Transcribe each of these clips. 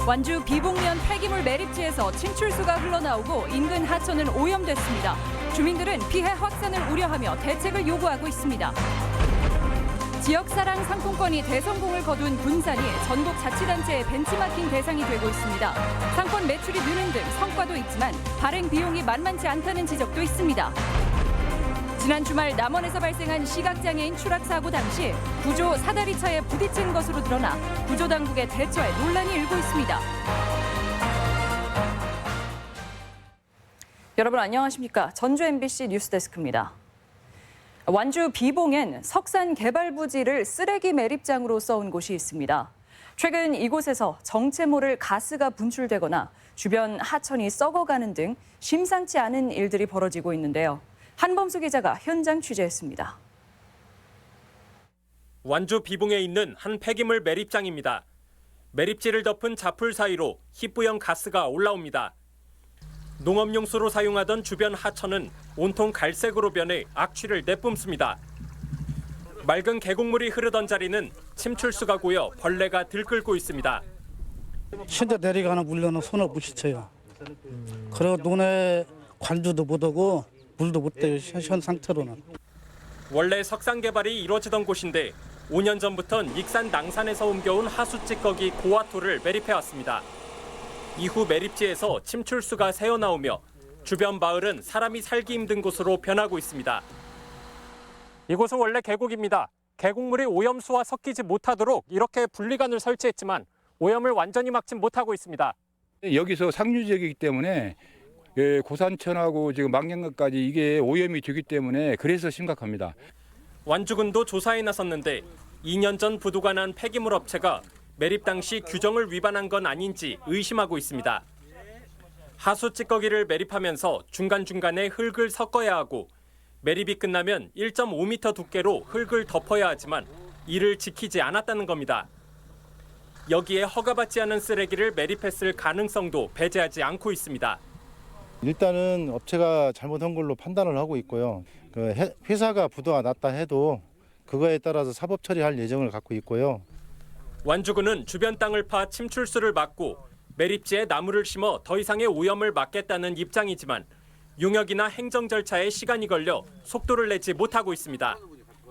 완주 비봉면 폐기물 매립지에서 침출수가 흘러나오고 인근 하천은 오염됐습니다. 주민들은 피해 확산을 우려하며 대책을 요구하고 있습니다. 지역사랑 상품권이 대성공을 거둔 군산이 전국 자치단체의 벤치마킹 대상이 되고 있습니다. 상권 매출이 느는 등 성과도 있지만 발행 비용이 만만치 않다는 지적도 있습니다. 지난 주말 남원에서 발생한 시각장애인 추락사고 당시 구조 사다리차에 부딪힌 것으로 드러나 구조당국의 대처에 논란이 일고 있습니다. 여러분 안녕하십니까? 전주 MBC 뉴스데스크입니다. 완주 비봉엔 석산 개발 부지를 쓰레기 매립장으로 써온 곳이 있습니다. 최근 이곳에서 정체 모를 가스가 분출되거나 주변 하천이 썩어가는 등 심상치 않은 일들이 벌어지고 있는데요. 한범수 기자가 현장 취재했습니다. 완주 비봉에 있는 한 폐기물 매립장입니다. 매립지를 덮은 자풀 사이로 희뿌연 가스가 올라옵니다. 농업용수로 사용하던 주변 하천은 온통 갈색으로 변해 악취를 내뿜습니다. 맑은 계곡물이 흐르던 자리는 침출수가 고여 벌레가 들끓고 있습니다. 신대 내려가는 물로는 손을 못 씻어요. 그리고 논에 관주도 못하고 물도 못 대요, 현 상태로는. 원래 석산 개발이 이루어지던 곳인데 5년 전부터는 익산 낭산에서 옮겨온 하수 찌꺼기 고와토를 매립해왔습니다. 이후 매립지에서 침출수가 새어나오며 주변 마을은 사람이 살기 힘든 곳으로 변하고 있습니다. 이곳은 원래 계곡입니다. 계곡물이 오염수와 섞이지 못하도록 이렇게 분리관을 설치했지만 오염을 완전히 막진 못하고 있습니다. 여기서 상류 지역이기 때문에 고산천하고 지금 망량까지 이게 오염이 되기 때문에 그래서 심각합니다. 완주군도 조사에 나섰는데 2년 전 부도가 난 폐기물 업체가 매립 당시 규정을 위반한 건 아닌지 의심하고 있습니다. 하수 찌꺼기를 매립하면서 중간중간에 흙을 섞어야 하고 매립이 끝나면 1.5m 두께로 흙을 덮어야 하지만 이를 지키지 않았다는 겁니다. 여기에 허가받지 않은 쓰레기를 매립했을 가능성도 배제하지 않고 있습니다. 일단은 업체가 잘못한 걸로 판단을 하고 있고요. 회사가 부도가 났다 해도 그거에 따라서 사법 처리할 예정을 갖고 있고요. 완주군은 주변 땅을 파 침출수를 막고 매립지에 나무를 심어 더 이상의 오염을 막겠다는 입장이지만 용역이나 행정 절차에 시간이 걸려 속도를 내지 못하고 있습니다.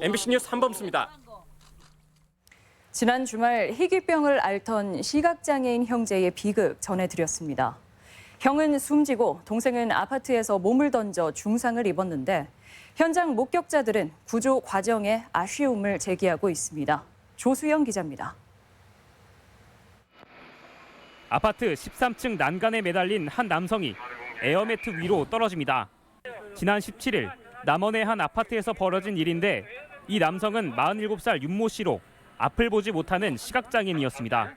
MBC 뉴스 한범수입니다. 지난 주말 희귀병을 앓던 시각장애인 형제의 비극 전해드렸습니다. 형은 숨지고 동생은 아파트에서 몸을 던져 중상을 입었는데 현장 목격자들은 구조 과정에 아쉬움을 제기하고 있습니다. 조수영 기자입니다. 아파트 13층 난간에 매달린 한 남성이 에어매트 위로 떨어집니다. 지난 17일 남원의 한 아파트에서 벌어진 일인데 이 남성은 47살 윤모 씨로 앞을 보지 못하는 시각장애인이었습니다.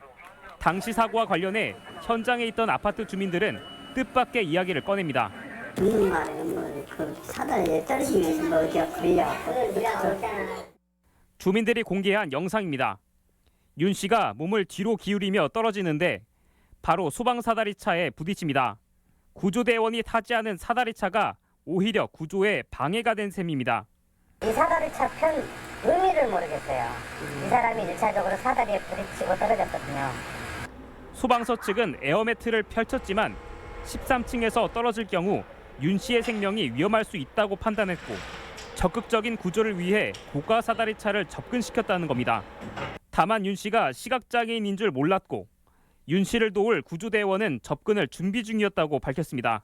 당시 사고와 관련해 현장에 있던 아파트 주민들은 뜻밖의 이야기를 꺼냅니다. 무슨 말이에요? 사다리에 떨어지면서 어디가 걸려갖고. 주민들이 공개한 영상입니다. 윤 씨가 몸을 뒤로 기울이며 떨어지는데 바로 소방 사다리차에 부딪힙니다. 구조대원이 타지 않은 사다리차가 오히려 구조에 방해가 된 셈입니다. 이 사다리차 편 의미를 모르겠어요. 이 사람이 1차적으로 사다리에 부딪히고 떨어졌거든요. 소방서 측은 에어매트를 펼쳤지만 13층에서 떨어질 경우 윤 씨의 생명이 위험할 수 있다고 판단했고 적극적인 구조를 위해 고가 사다리차를 접근시켰다는 겁니다. 다만 윤 씨가 시각장애인인 줄 몰랐고 윤 씨를 도울 구조대원은 접근을 준비 중이었다고 밝혔습니다.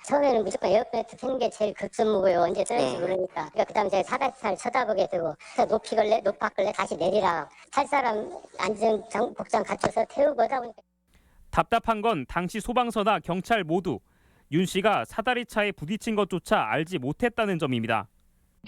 처음에는 무조건 에어매트 펴는 게 제일 급선무고요. 언제 떨어질지 모르니까. 그다음에 제가 사다리차를 쳐다보게 되고 높이 걸래 높아 걸래 다시 내리라. 탈 사람 안전 복장 갖춰서 태우고 하다 보니까. 답답한 건 당시 소방서나 경찰 모두 윤 씨가 사다리차에 부딪힌 것조차 알지 못했다는 점입니다.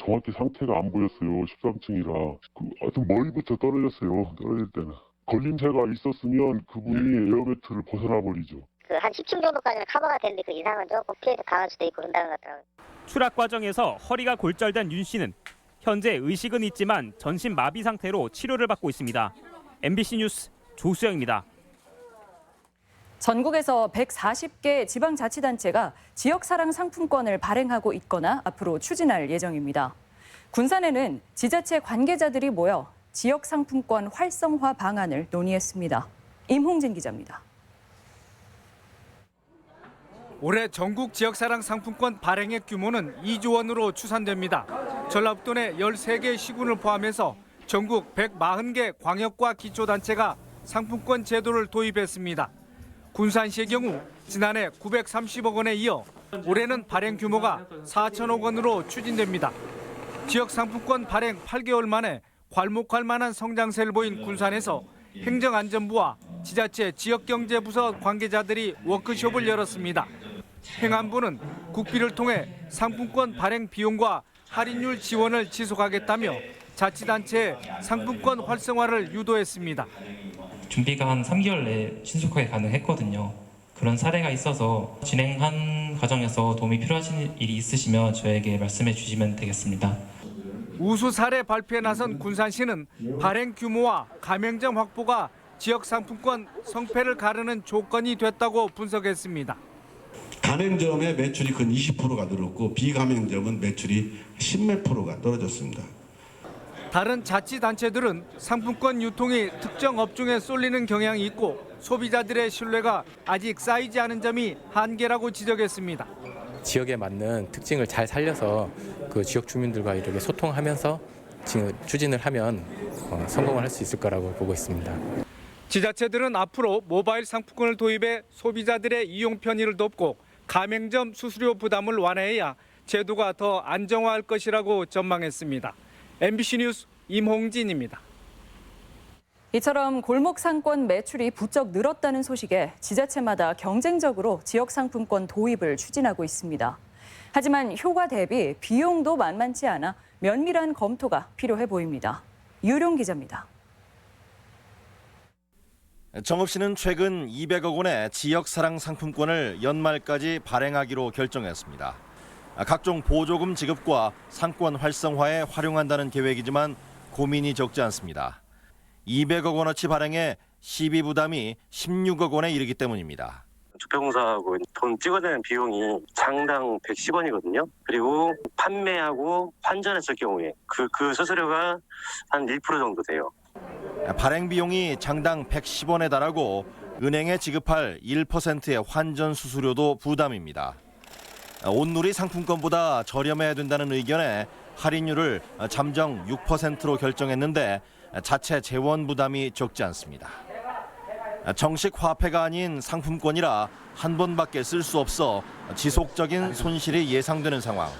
정확히 상태가 안 보였어요. 13층이라. 하여튼 머리부터 떨어졌어요. 떨어질 때는. 걸림새가 있었으면 그분이 에어매트를 벗어나 버리죠. 한 10층 정도까지는 커버가 되는데 그 이상은 조금 피해가 강할 수도 있고 그런다는 것 같더라고요. 추락 과정에서 허리가 골절된 윤 씨는 현재 의식은 있지만 전신 마비 상태로 치료를 받고 있습니다. MBC 뉴스 조수영입니다. 전국에서 140개 지방자치단체가 지역사랑 상품권을 발행하고 있거나 앞으로 추진할 예정입니다. 군산에는 지자체 관계자들이 모여 지역상품권 활성화 방안을 논의했습니다. 임홍진 기자입니다. 올해 전국 지역사랑 상품권 발행액 규모는 2조 원으로 추산됩니다. 전라북도 내 13개 시군을 포함해서 전국 140개 광역과 기초단체가 상품권 제도를 도입했습니다. 군산시의 경우 지난해 930억 원에 이어 올해는 발행 규모가 4천억 원으로 추진됩니다. 지역 상품권 발행 8개월 만에 괄목할 만한 성장세를 보인 군산에서 행정안전부와 지자체 지역경제부서 관계자들이 워크숍을 열었습니다. 행안부는 국비를 통해 상품권 발행 비용과 할인율 지원을 지속하겠다며 자치단체의 상품권 활성화를 유도했습니다. 준비가 한 3개월 내에 신속하게 가능했거든요. 그런 사례가 있어서 진행한 과정에서 도움이 필요하신 일이 있으시면 저에게 말씀해 주시면 되겠습니다. 우수 사례 발표에 나선 군산시는 발행 규모와 가맹점 확보가 지역 상품권 성패를 가르는 조건이 됐다고 분석했습니다. 가맹점의 매출이 근 20%가 늘었고 비가맹점은 매출이 10몇 %가 떨어졌습니다. 다른 자치단체들은 상품권 유통이 특정 업종에 쏠리는 경향이 있고 소비자들의 신뢰가 아직 쌓이지 않은 점이 한계라고 지적했습니다. 지역에 맞는 특징을 잘 살려서 그 지역 주민들과 이렇게 소통하면서 추진을 하면 성공을 할 수 있을 거라고 보고 있습니다. 지자체들은 앞으로 모바일 상품권을 도입해 소비자들의 이용 편의를 돕고 가맹점 수수료 부담을 완화해야 제도가 더 안정화할 것이라고 전망했습니다. MBC 뉴스 임홍진입니다. 이처럼 골목 상권 매출이 부쩍 늘었다는 소식에 지자체마다 경쟁적으로 지역 상품권 도입을 추진하고 있습니다. 하지만 효과 대비 비용도 만만치 않아 면밀한 검토가 필요해 보입니다. 유룡 기자입니다. 정읍시는 최근 200억 원의 지역사랑 상품권을 연말까지 발행하기로 결정했습니다. 각종 보조금 지급과 상권 활성화에 활용한다는 계획이지만 고민이 적지 않습니다. 200억 원어치 발행에 시비 부담이 16억 원에 이르기 때문입니다. 주표공사하고 돈 찍어내는 비용이 장당 110원이거든요. 그리고 판매하고 환전했을 경우에 그 수수료가 한 1% 정도 돼요. 발행 비용이 장당 110원에 달하고 은행에 지급할 1%의 환전 수수료도 부담입니다. 온누리 상품권보다 저렴해야 된다는 의견에 할인율을 잠정 6%로 결정했는데 자체 재원 부담이 적지 않습니다. 정식 화폐가 아닌 상품권이라 한 번밖에 쓸 수 없어 지속적인 손실이 예상되는 상황.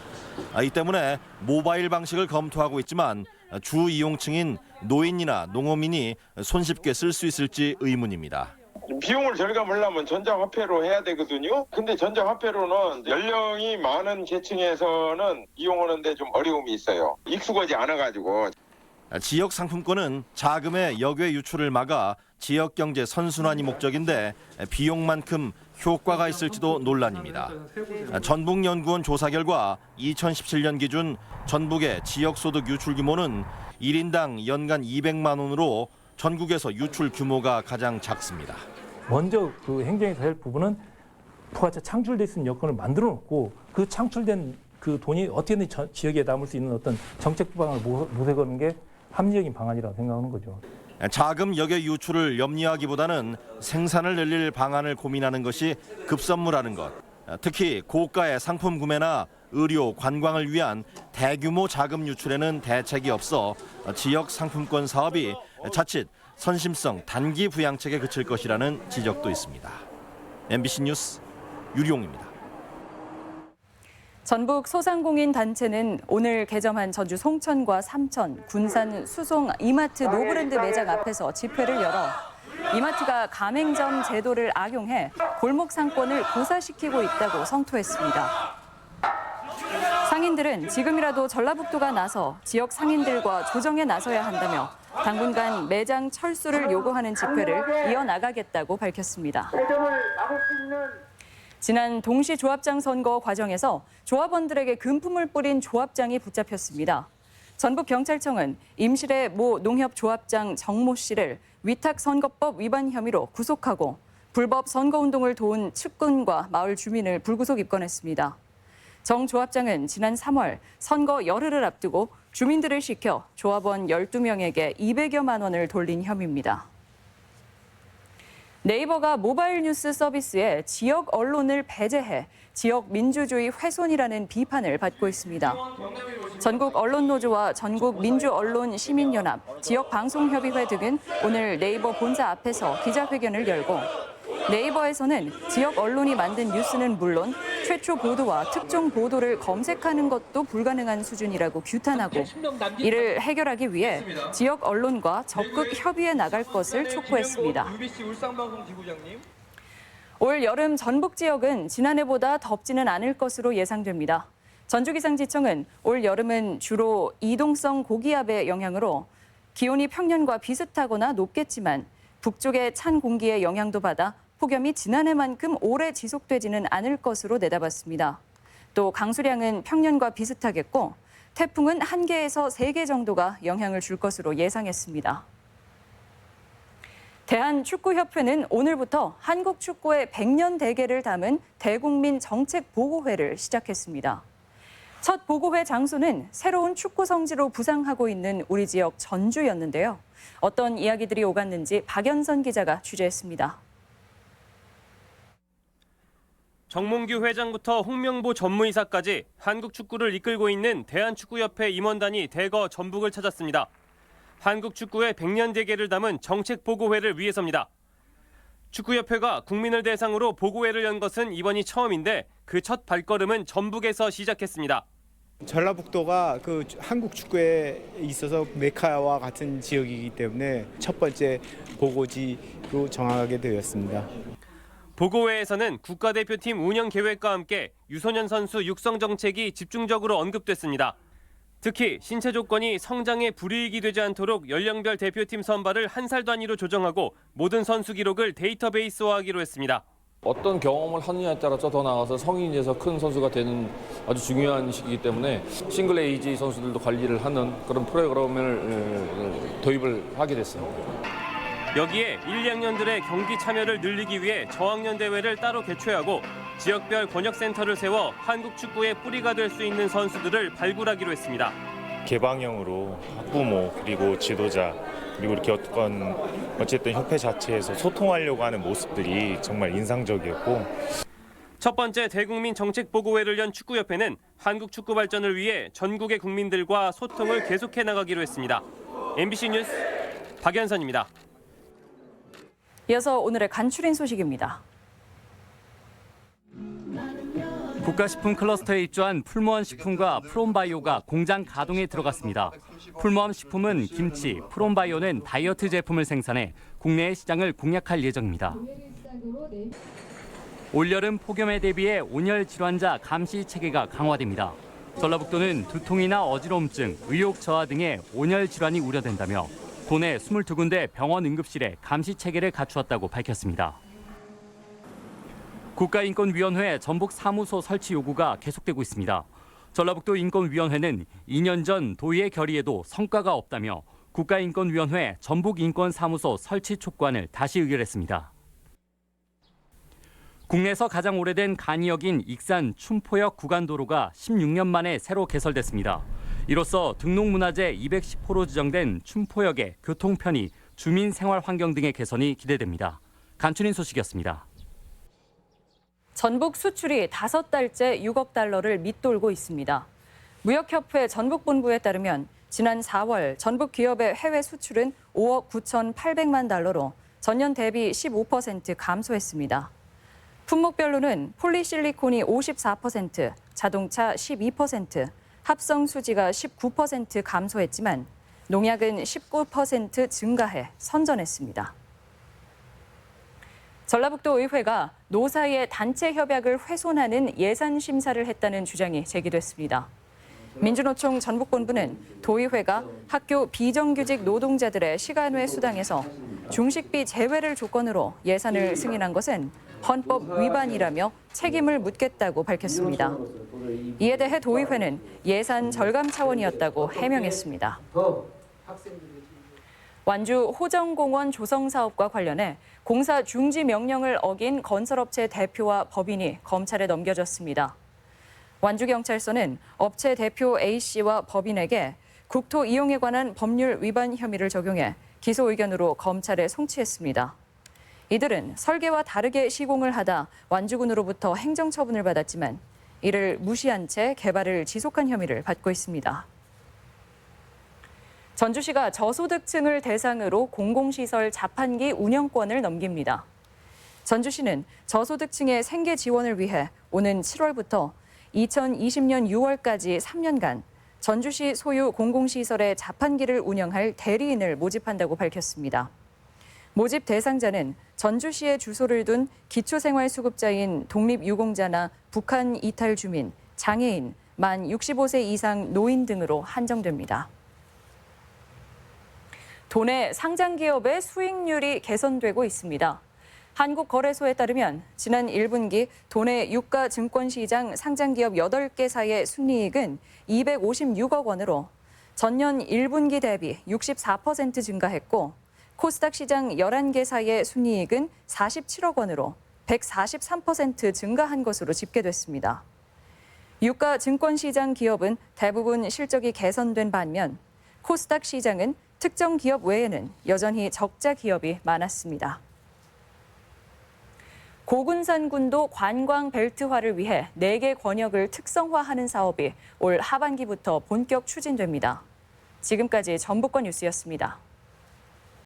이 때문에 모바일 방식을 검토하고 있지만 주 이용층인 노인이나 농어민이 손쉽게 쓸 수 있을지 의문입니다. 비용을 절감하려면 전자화폐로 해야 되거든요. 근데 전자화폐로는 연령이 많은 계층에서는 이용하는데 좀 어려움이 있어요. 익숙하지 않아가지고. 지역 상품권은 자금의 역외 유출을 막아 지역 경제 선순환이 목적인데 비용만큼 효과가 있을지도 논란입니다. 전북연구원 조사 결과 2017년 기준 전북의 지역소득 유출 규모는 1인당 연간 200만 원으로 전국에서 유출 규모가 가장 작습니다. 먼저 그 행정에서 할 부분은 부가가치 창출될 수 있는 여건을 만들어 놓고 그 창출된 그 돈이 어떻게든 지역에 남을 수 있는 어떤 정책 방안을 모색하는 게 합리적인 방안이라고 생각하는 거죠. 자금 역의 유출을 염려하기보다는 생산을 늘릴 방안을 고민하는 것이 급선무라는 것. 특히 고가의 상품 구매나 의료, 관광을 위한 대규모 자금 유출에는 대책이 없어 지역 상품권 사업이 자칫 선심성 단기 부양책에 그칠 것이라는 지적도 있습니다. MBC 뉴스 유룡입니다. 전북 소상공인 단체는 오늘 개점한 전주 송천과 삼천, 군산 수송 이마트 노브랜드 매장 앞에서 집회를 열어 이마트가 가맹점 제도를 악용해 골목 상권을 고사시키고 있다고 성토했습니다. 상인들은 지금이라도 전라북도가 나서 지역 상인들과 조정에 나서야 한다며 당분간 매장 철수를 요구하는 집회를 이어나가겠다고 밝혔습니다. 지난 동시 조합장 선거 과정에서 조합원들에게 금품을 뿌린 조합장이 붙잡혔습니다. 전북경찰청은 임실의 모 농협 조합장 정모 씨를 위탁선거법 위반 혐의로 구속하고 불법 선거운동을 도운 측근과 마을 주민을 불구속 입건했습니다. 정 조합장은 지난 3월 선거 열흘을 앞두고 주민들을 시켜 조합원 12명에게 200여만 원을 돌린 혐의입니다. 네이버가 모바일 뉴스 서비스에 지역 언론을 배제해 지역 민주주의 훼손이라는 비판을 받고 있습니다. 전국 언론노조와 전국 민주언론시민연합, 지역방송협의회 등은 오늘 네이버 본사 앞에서 기자회견을 열고 네이버에서는 지역 언론이 만든 뉴스는 물론 최초 보도와 특정 보도를 검색하는 것도 불가능한 수준이라고 규탄하고 이를 해결하기 위해 지역 언론과 적극 협의해 나갈 것을 촉구했습니다. 올 여름 전북 지역은 지난해보다 덥지는 않을 것으로 예상됩니다. 전주기상지청은 올 여름은 주로 이동성 고기압의 영향으로 기온이 평년과 비슷하거나 높겠지만 북쪽의 찬 공기의 영향도 받아 폭염이 지난해만큼 오래 지속되지는 않을 것으로 내다봤습니다. 또 강수량은 평년과 비슷하겠고 태풍은 1개에서 3개 정도가 영향을 줄 것으로 예상했습니다. 대한축구협회는 오늘부터 한국 축구의 100년 대계를 담은 대국민 정책 보고회를 시작했습니다. 첫 보고회 장소는 새로운 축구 성지로 부상하고 있는 우리 지역 전주였는데요. 어떤 이야기들이 오갔는지 박연선 기자가 취재했습니다. 정몽규 회장부터 홍명보 전무이사까지 한국 축구를 이끌고 있는 대한축구협회 임원단이 대거 전북을 찾았습니다. 한국 축구의 100년 대계를 담은 정책 보고회를 위해서입니다. 축구협회가 국민을 대상으로 보고회를 연 것은 이번이 처음인데 그 첫 발걸음은 전북에서 시작했습니다. 전라북도가 그 한국 축구에 있어서 메카와 같은 지역이기 때문에 첫 번째 보고지로 정하게 되었습니다. 보고회에서는 국가대표팀 운영 계획과 함께 유소년 선수 육성 정책이 집중적으로 언급됐습니다. 특히 신체 조건이 성장에 불이익이 되지 않도록 연령별 대표팀 선발을 한 살 단위로 조정하고 모든 선수 기록을 데이터베이스화하기로 했습니다. 어떤 경험을 하느냐에 따라서 더 나아가서 성인이 돼서 큰 선수가 되는 아주 중요한 시기이기 때문에 싱글 에이지 선수들도 관리를 하는 그런 프로그램을 도입을 하게 됐습니다. 여기에 1, 2학년들의 경기 참여를 늘리기 위해 저학년 대회를 따로 개최하고 지역별 권역센터를 세워 한국 축구의 뿌리가 될 수 있는 선수들을 발굴하기로 했습니다. 개방형으로 학부모 그리고 지도자 그리고 이렇게 어쨌든 협회 자체에서 소통하려고 하는 모습들이 정말 인상적이었고 첫 번째 대국민 정책 보고회를 연 축구협회는 한국 축구 발전을 위해 전국의 국민들과 소통을 계속해 나가기로 했습니다. MBC 뉴스 박연선입니다. 이어서 오늘의 간추린 소식입니다. 국가식품 클러스터에 입주한 풀무원 식품과 프롬바이오가 공장 가동에 들어갔습니다. 풀무원 식품은 김치, 프롬바이오는 다이어트 제품을 생산해 국내의 시장을 공략할 예정입니다. 올여름 폭염에 대비해 온열 질환자 감시 체계가 강화됩니다. 전라북도는 두통이나 어지러움증, 의욕 저하 등의 온열 질환이 우려된다며 도내 22군데 병원 응급실에 감시 체계를 갖추었다고 밝혔습니다. 국가인권위원회 전북 사무소 설치 요구가 계속되고 있습니다. 전라북도 인권위원회는 2년 전 도의회 결의에도 성과가 없다며 국가인권위원회 전북인권사무소 설치 촉구안을 다시 의결했습니다. 국내에서 가장 오래된 간이역인 익산 춘포역 구간도로가 16년 만에 새로 개설됐습니다. 이로써 등록문화재 210호로 지정된 춘포역의 교통 편의, 주민 생활 환경 등의 개선이 기대됩니다. 간추린 소식이었습니다. 전북 수출이 5달째 6억 달러를 밑돌고 있습니다. 무역협회 전북본부에 따르면 지난 4월 전북 기업의 해외 수출은 5억 9,800만 달러로 전년 대비 15% 감소했습니다. 품목별로는 폴리실리콘이 54%, 자동차 12%, 합성 수지가 19% 감소했지만 농약은 19% 증가해 선전했습니다. 전라북도 의회가 노사의 단체 협약을 훼손하는 예산 심사를 했다는 주장이 제기됐습니다. 민주노총 전북본부는 도의회가 학교 비정규직 노동자들의 시간외 수당에서 중식비 제외를 조건으로 예산을 승인한 것은 헌법 위반이라며 책임을 묻겠다고 밝혔습니다. 이에 대해 도의회는 예산 절감 차원이었다고 해명했습니다. 완주 호정공원 조성 사업과 관련해 공사 중지 명령을 어긴 건설업체 대표와 법인이 검찰에 넘겨졌습니다. 완주경찰서는 업체 대표 A씨와 법인에게 국토 이용에 관한 법률 위반 혐의를 적용해 기소 의견으로 검찰에 송치했습니다. 이들은 설계와 다르게 시공을 하다 완주군으로부터 행정처분을 받았지만 이를 무시한 채 개발을 지속한 혐의를 받고 있습니다. 전주시가 저소득층을 대상으로 공공시설 자판기 운영권을 넘깁니다. 전주시는 저소득층의 생계 지원을 위해 오는 7월부터 2020년 6월까지 3년간 전주시 소유 공공시설의 자판기를 운영할 대리인을 모집한다고 밝혔습니다. 모집 대상자는 전주시에 주소를 둔 기초생활수급자인 독립유공자나 북한 이탈 주민, 장애인, 만 65세 이상 노인 등으로 한정됩니다. 도내 상장기업의 수익률이 개선되고 있습니다. 한국거래소에 따르면 지난 1분기 도내 유가 증권시장 상장기업 8개사의 순이익은 256억 원으로 전년 1분기 대비 64% 증가했고 코스닥 시장 11개사의 순이익은 47억 원으로 143% 증가한 것으로 집계됐습니다. 유가 증권시장 기업은 대부분 실적이 개선된 반면 코스닥 시장은 특정 기업 외에는 여전히 적자 기업이 많았습니다. 고군산군도 관광 벨트화를 위해 4개 권역을 특성화하는 사업이 올 하반기부터 본격 추진됩니다. 지금까지 전북권 뉴스였습니다.